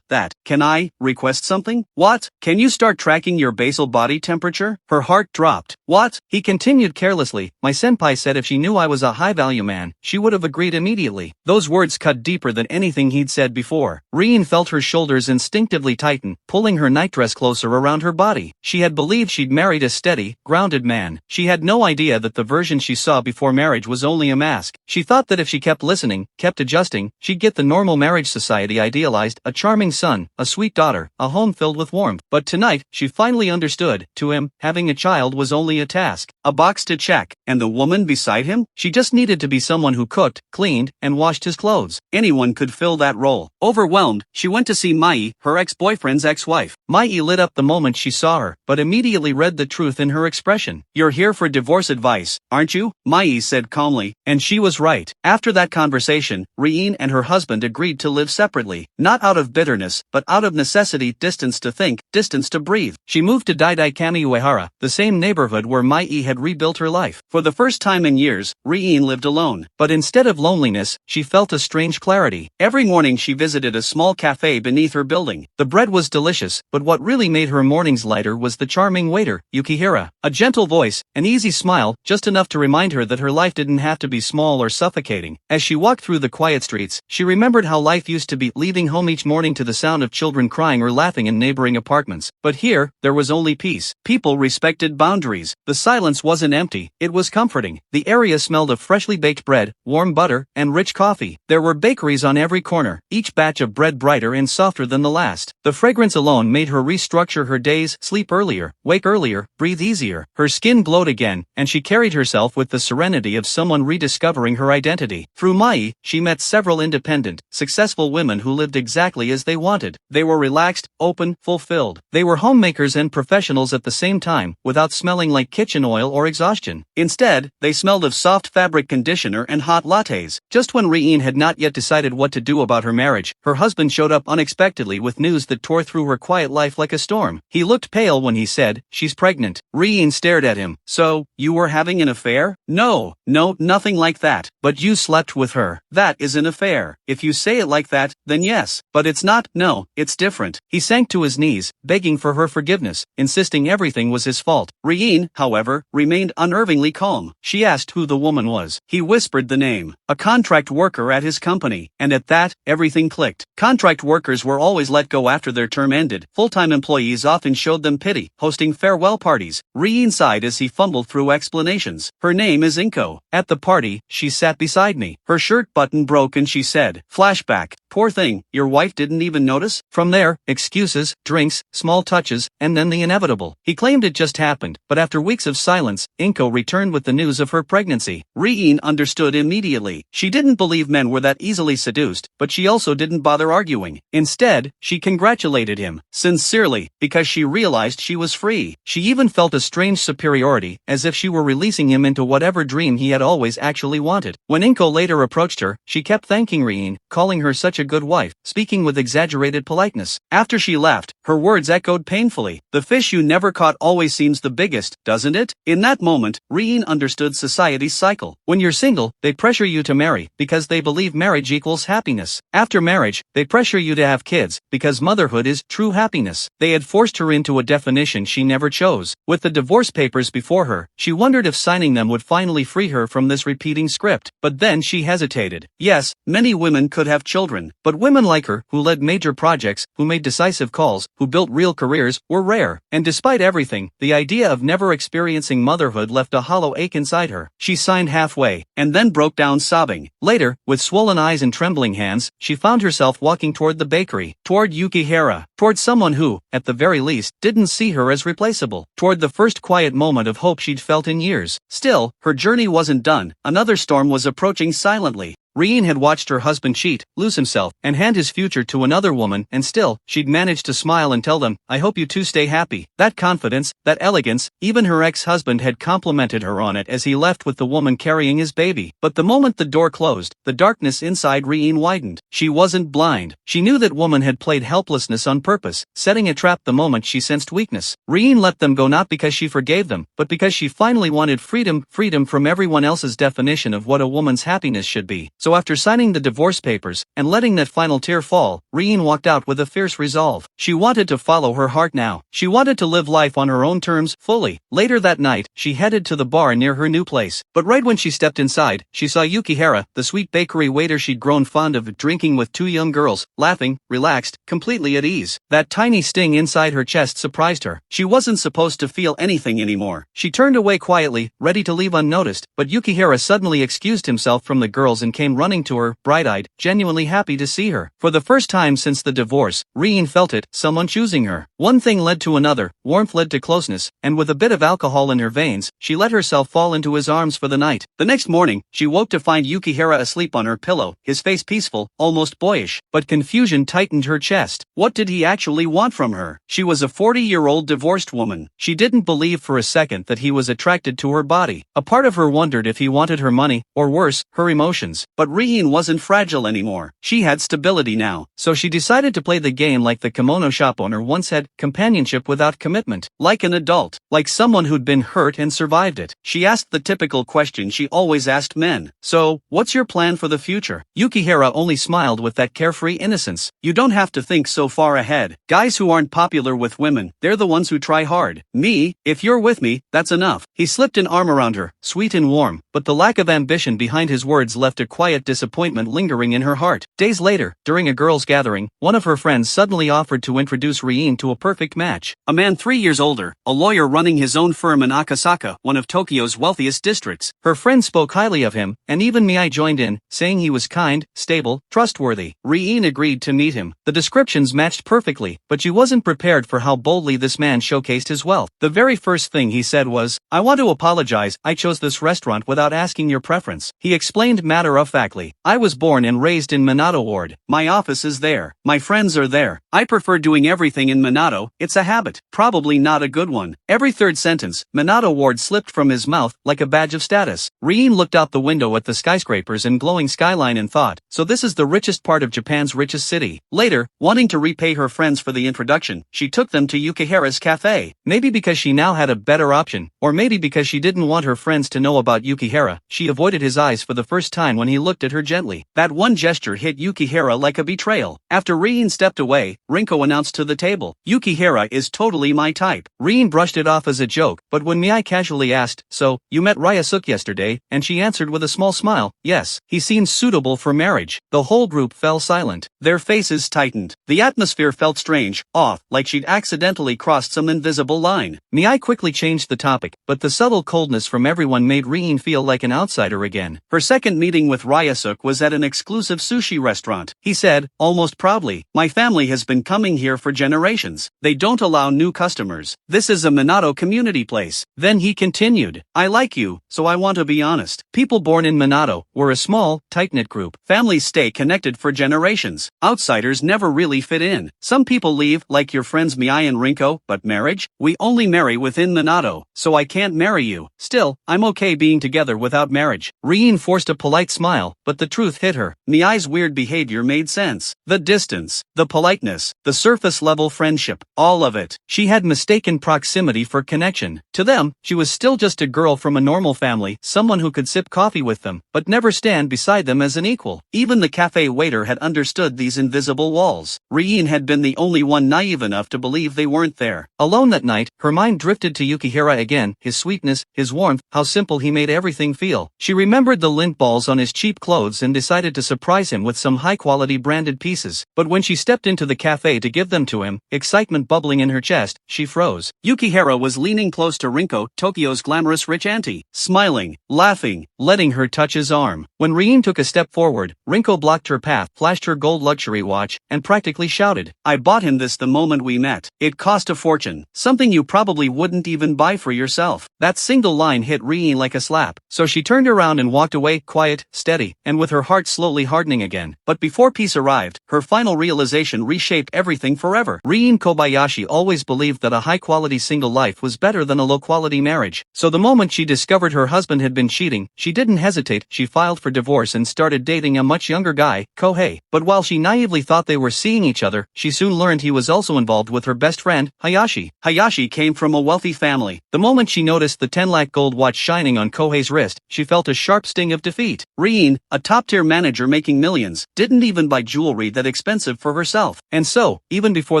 that. Can I request something? What? Can you start tracking your basal body temperature? Her heart dropped. What? He continued carelessly, "My senpai said if she knew I was a high-value man, she would have agreed immediately." Those words cut deeper than anything he'd said before. Riin felt her shoulders instinctively tighten, pulling her nightdress closer around her body. She had believed she'd married a steady, grounded man. She had no idea that the version she saw before marriage was only a mask. She thought that if she kept listening, kept adjusting, she'd get the normal marriage society idealized: a charming son, a sweet daughter, a home filled with warmth. But tonight, she finally understood. To him, having a child was only a task, a box to check. And the woman beside him? She just needed to be someone who cooked, cleaned, and washed his clothes. Anyone could fill that role. Overwhelmed, she went to see Mai, her ex-boyfriend's ex-wife. Mai lit up the moment she saw her, but immediately read the truth in her expression. "You're here for divorce advice, aren't you?" Mai said calmly, and she was right. After that conversation, Riin and her husband agreed to live separately, not out of bitterness, but out of necessity. Distance to think, distance to breathe. She moved to Daidai-kami Uehara, the same neighborhood where Mai had rebuilt her life. For the first time in years, Riin lived alone. But instead of loneliness, she felt a strange clarity. Every morning she visited a small cafe beneath her building. The bread was delicious, but what really made her mornings lighter was the charming waiter, Yukihira. A gentle voice, an easy smile, just enough to remind her that her life didn't have to be small or suffocating. As she walked through the quiet streets, she remembered how life used to be, leaving home each morning to the sound of children crying or laughing in neighboring apartments. But here, there was only peace. People respected boundaries. The silence wasn't empty, it was comforting. The area smelled of freshly baked bread, warm butter, and rich coffee. There were bakeries on every corner, each batch of bread brighter and softer than the last. The fragrance alone made her restructure her days: sleep earlier, wake earlier, breathe easier. Her skin glowed again, and she carried herself with the serenity of someone rediscovering her identity. Through Mai, she met several independent, successful women who lived exactly as they wanted. They were relaxed, open, fulfilled. They were homemakers and professionals at the same time, without smelling like kitchen oil or exhaustion. Instead, they smelled of soft fabric conditioner and hot lattes. Just when Riin had not yet decided what to do about her marriage, her husband showed up unexpectedly with news that tore through her quiet life like a storm. He looked pale when he said, "She's pregnant." Riin stared at him. "So, you were having an affair?" No, nothing like that. "But you slept with her." "That is an affair. If you say it like that, then yes. But it's not. No, it's different." He sank to his knees, begging for her forgiveness, insisting everything was his fault. Riin, however, remained unnervingly calm. She asked who the woman was. He whispered the name. A contract worker at his company. And at that, everything clicked. Contract workers were always let go after their term ended. Full-time employees often showed them pity, hosting farewell parties. Riin sighed as he fumbled through explanations. "Her name is Inko. At the party, she sat beside me. Her shirt button broke and she said." Flashback. "Poor thing, your wife didn't even notice?" From there, excuses, drinks, small touches, and then the inevitable. He claimed it just happened, but after weeks of silence, Inko returned with the news of her pregnancy. Riin understood immediately. She didn't believe men were that easily seduced, but she also didn't bother arguing. Instead, she congratulated him, sincerely, because she realized she was free. She even felt a strange superiority, as if she were releasing him into whatever dream he had always actually wanted. When Inko later approached her, she kept thanking Riin, calling her such a good wife, speaking with exaggerated politeness. After she left, her words echoed painfully. "The fish you never caught always seems the biggest, doesn't it?" In that moment, Riin understood society's cycle. When you're single, they pressure you to marry, because they believe marriage equals happiness. After marriage, they pressure you to have kids, because motherhood is true happiness. They had forced her into a definition she never chose. With the divorce papers before her, she wondered if signing them would finally free her from this repeating script. But then she hesitated. Yes, many women could have children, but women like her, who led major projects, who made decisive calls, who built real careers, were rare. And despite everything, the idea of never experiencing motherhood left a hollow ache inside her. She signed halfway, and then broke down sobbing. Later, with swollen eyes and trembling hands, she found herself walking toward the bakery, toward Yukihira, toward someone who, at the very least, didn't see her as replaceable, toward the first quiet moment of hope she'd felt in years. Still, her journey wasn't done. Another storm was approaching silently. Riin had watched her husband cheat, lose himself, and hand his future to another woman, and still, she'd managed to smile and tell them, "I hope you two stay happy." That confidence, that elegance, even her ex-husband had complimented her on it as he left with the woman carrying his baby. But the moment the door closed, the darkness inside Riin widened. She wasn't blind. She knew that woman had played helplessness on purpose, setting a trap the moment she sensed weakness. Riin let them go not because she forgave them, but because she finally wanted freedom from everyone else's definition of what a woman's happiness should be. So after signing the divorce papers, and letting that final tear fall, Riin walked out with a fierce resolve. She wanted to follow her heart now. She wanted to live life on her own terms, fully. Later that night, she headed to the bar near her new place. But right when she stepped inside, she saw Yukihara, the sweet bakery waiter she'd grown fond of drinking with two young girls, laughing, relaxed, completely at ease. That tiny sting inside her chest surprised her. She wasn't supposed to feel anything anymore. She turned away quietly, ready to leave unnoticed, but Yukihara suddenly excused himself from the girls and came running to her, bright-eyed, genuinely happy to see her. For the first time since the divorce, Riin felt it, someone choosing her. One thing led to another, warmth led to closeness, and with a bit of alcohol in her veins, she let herself fall into his arms for the night. The next morning, she woke to find Yukihara asleep on her pillow, his face peaceful, almost boyish, but confusion tightened her chest. What did he actually want from her? She was a 40-year-old divorced woman. She didn't believe for a second that he was attracted to her body. A part of her wondered if he wanted her money, or worse, her emotions. But Riin wasn't fragile anymore. She had stability now. So she decided to play the game like the kimono shop owner once had, companionship without commitment. Like an adult. Like someone who'd been hurt and survived it. She asked the typical question she always asked men. "So, what's your plan for the future?" Yukihara only smiled with that carefree innocence. "You don't have to think so far ahead. Guys who aren't popular with women, they're the ones who try hard. Me, if you're with me, that's enough." He slipped an arm around her, sweet and warm, but the lack of ambition behind his words left a quiet disappointment lingering in her heart. Days later, during a girls' gathering, one of her friends suddenly offered to introduce Riin to a perfect match. A man 3 years older, a lawyer running his own firm in Akasaka, one of Tokyo's wealthiest districts. Her friend spoke highly of him, and even Mei joined in, saying he was kind, stable, trustworthy. Riin agreed to meet him. The descriptions matched perfectly, but she wasn't prepared for how boldly this man showcased his wealth. The very first thing he said was, "I want to apologize, I chose this restaurant without asking your preference." He explained matter-of-factly, "I was born and raised in Minato Ward. My office is there. My friends are there. I prefer doing everything in Minato, it's a habit. Probably not a good one." Every third sentence, Minato Ward slipped from his mouth, like a badge of status. Riin looked out the window at the skyscrapers and glowing skyline and thought, so this is the richest part of Japan's richest city. Later, wanting to repay her friends for the introduction, she took them to Yukihara's cafe. Maybe because she now had a better option, or maybe because she didn't want her friends to know about Yukihara, she avoided his eyes for the first time when he looked at her gently. That one gesture hit Yukihara like a betrayal. After Riin stepped away, Rinko announced to the table, "Yukihara is totally my type." Riin brushed it off as a joke, but when Mei casually asked, "So, you met Ryasuke yesterday?" and she answered with a small smile, "Yes, he seems suitable for marriage." The whole group fell silent. Their faces tightened. The atmosphere felt strange, off, like she'd accidentally crossed some invisible line. Mei quickly changed the topic, but the subtle coldness from everyone made Riin feel like an outsider again. Her second meeting with Ryasuke was at an exclusive sushi restaurant. He said, almost proudly, "My family has been coming here for generations. They don't allow new customers. This is a Minato community place." Then he continued, "I like you, so I want to be honest. People born in Minato, we're a small, tight-knit group. Families stay connected for generations. Outsiders never really fit in. Some people leave, like your friends Mei and Rinko, but marriage? We only marry within Minato, so I can't marry you. Still, I'm okay being together without marriage." Riin forced a polite smile, but the truth hit her. Mei's weird behavior made sense. The distance, the politeness, the surface-level friendship, all of it. She had mistaken proximity for connection. To them, she was still just a girl from a normal family, someone who could sip coffee with them, but never stand beside them as an equal. Even the cafe waiter had understood these invisible walls. Riin had been the only one naive enough to believe they weren't there. Alone that night, her mind drifted to Yukihara again, his sweetness, his warmth, how simple he made everything feel. She remembered the lint balls on his cheap clothes and decided to surprise him with some high-quality branded pieces. But when she stepped into the cafe to give them to him, excitement bubbling in her chest, she froze. Yukihara was leaning close to Rinko, Tokyo's glamorous rich auntie, smiling, laughing, letting her touch his arm. When Riin took a step forward, Rinko blocked her path, flashed her gold luxury watch, and practically shouted, "I bought him this the moment we met. It cost a fortune. Something you probably wouldn't even buy for yourself." That single line hit Riin like a slap, so she turned around and walked away, quiet, steady. ready, and with her heart slowly hardening again. But before peace arrived, her final realization reshaped everything forever. Riin Kobayashi always believed that a high-quality single life was better than a low-quality marriage. So the moment she discovered her husband had been cheating, she didn't hesitate, she filed for divorce and started dating a much younger guy, Kohei. But while she naively thought they were seeing each other, she soon learned he was also involved with her best friend, Hayashi. Hayashi came from a wealthy family. The moment she noticed the 10 lakh gold watch shining on Kohei's wrist, she felt a sharp sting of defeat. Riin, a top-tier manager making millions, didn't even buy jewelry that expensive for herself. And so, even before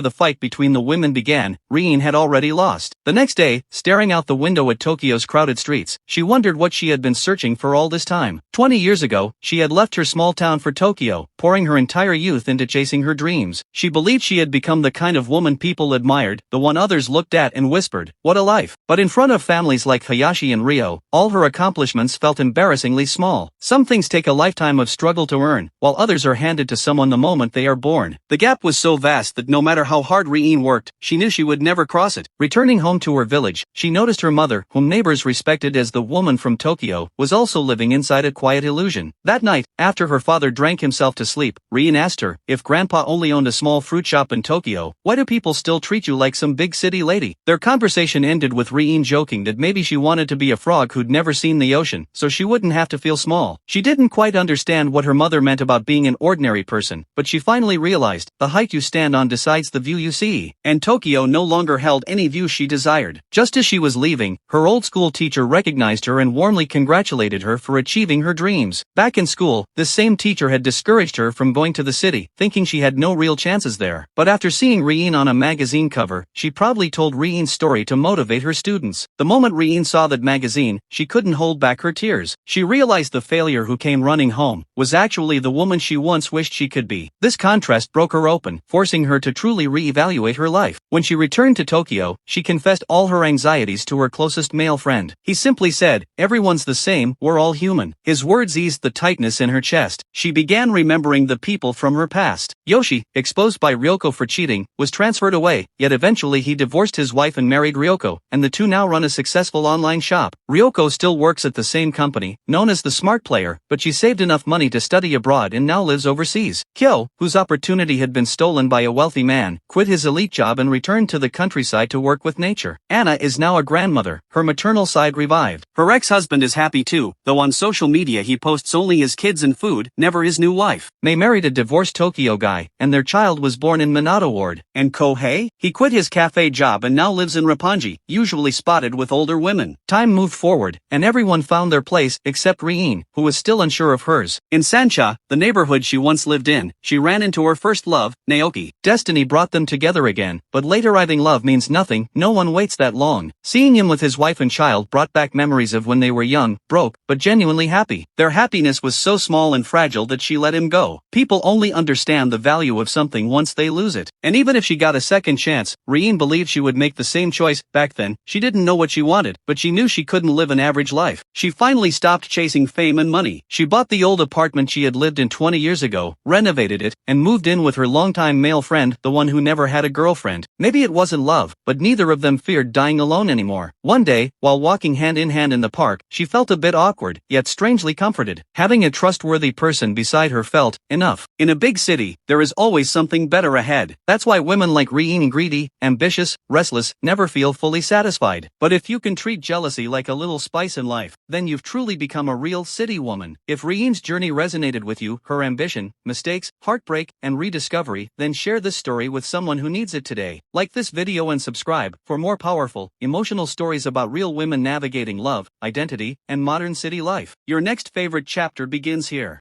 the fight between the women began, Riin had already lost. The next day, staring out the window at Tokyo's crowded streets, she wondered what she had been searching for all this time. 20 years ago, she had left her small town for Tokyo, pouring her entire youth into chasing her dreams. She believed she had become the kind of woman people admired, the one others looked at and whispered, "What a life." But in front of families like Hayashi and Ryo, all her accomplishments felt embarrassingly small. Some things take a lifetime of struggle to earn, while others are handed to someone the moment they are born. The gap was so vast that no matter how hard Riin worked, she knew she would never cross it. Returning home to her village, she noticed her mother, whom neighbors respected as the woman from Tokyo, was also living inside a quiet illusion. That night, after her father drank himself to sleep, Riin asked her, "If grandpa only owned a small fruit shop in Tokyo, why do people still treat you like some big city lady?" Their conversation ended with Riin joking that maybe she wanted to be a frog who'd never seen the ocean, so she wouldn't have to feel small. She didn't quite understand what her mother meant about being an ordinary person, but she finally realized, the height you stand on decides the view you see. And Tokyo no longer held any view she desired. Just as she was leaving, her old school teacher recognized her and warmly congratulated her for achieving her dreams. Back in school, this same teacher had discouraged her from going to the city, thinking she had no real chances there. But after seeing Riin on a magazine cover, she proudly told Riin's story to motivate her students. The moment Riin saw that magazine, she couldn't hold back her tears. She realized the failure who came running home was actually the woman she once wished she could be. This contrast broke her open, forcing her to truly re-evaluate her life. When she returned to Tokyo, she confessed all her anxieties to her closest male friend. He simply said, "Everyone's the same, we're all human." His words eased the tightness in her chest. She began remembering the people from her past. Joshi, exposed by Ryoko for cheating, was transferred away, yet eventually he divorced his wife and married Ryoko, and the two now run a successful online shop. Ryoko still works at the same company, known as the Smart Player, but she saved enough money to study abroad and now lives overseas. Kyo, whose opportunity had been stolen by a wealthy man, quit his elite job and returned to the countryside to work with nature. Anna is now a grandmother, her maternal side revived. Her ex-husband is happy too, though on social media he posts only his kids and food, never his new wife. May married a divorced Tokyo guy, and their child was born in Minato Ward. And Kohei? He quit his cafe job and now lives in Roppongi, usually spotted with older women. Time moved forward, and everyone found their place except Riin, who was still unsure of hers. In Sancha, the neighborhood she once lived in, she ran into her first love, Naoki. Destiny brought them together again, but late arriving love means nothing, no one waits that long. Seeing him with his wife and child brought back memories of when they were young, broke, but genuinely happy. Their happiness was so small and fragile that she let him go. People only understand the value of something once they lose it. And even if she got a second chance, Riin believed she would make the same choice. Back then, she didn't know what she wanted, but she knew she couldn't live an average life. She finally stopped chasing fame and money. She bought the old apartment she had lived in 20 years ago, renovated it, and moved in with her longtime male friend, the one who never had a girlfriend. Maybe it wasn't love, but neither of them feared dying alone anymore. One day, while walking hand in hand in the park, she felt a bit awkward, yet strangely comforted. Having a trustworthy person beside her felt enough. In a big city, there is always something better ahead. That's why women like Riin, greedy, ambitious, restless, never feel fully satisfied. But if you can treat jealousy like a little spice in life, then you've truly become a real city woman. If Riin's journey resonated with you, her ambition, mistakes, heartbreak, and rediscovery, then share this story with someone who needs it today. Like this video and subscribe for more powerful, emotional stories about real women navigating love, identity, and modern city life. Your next favorite chapter begins here.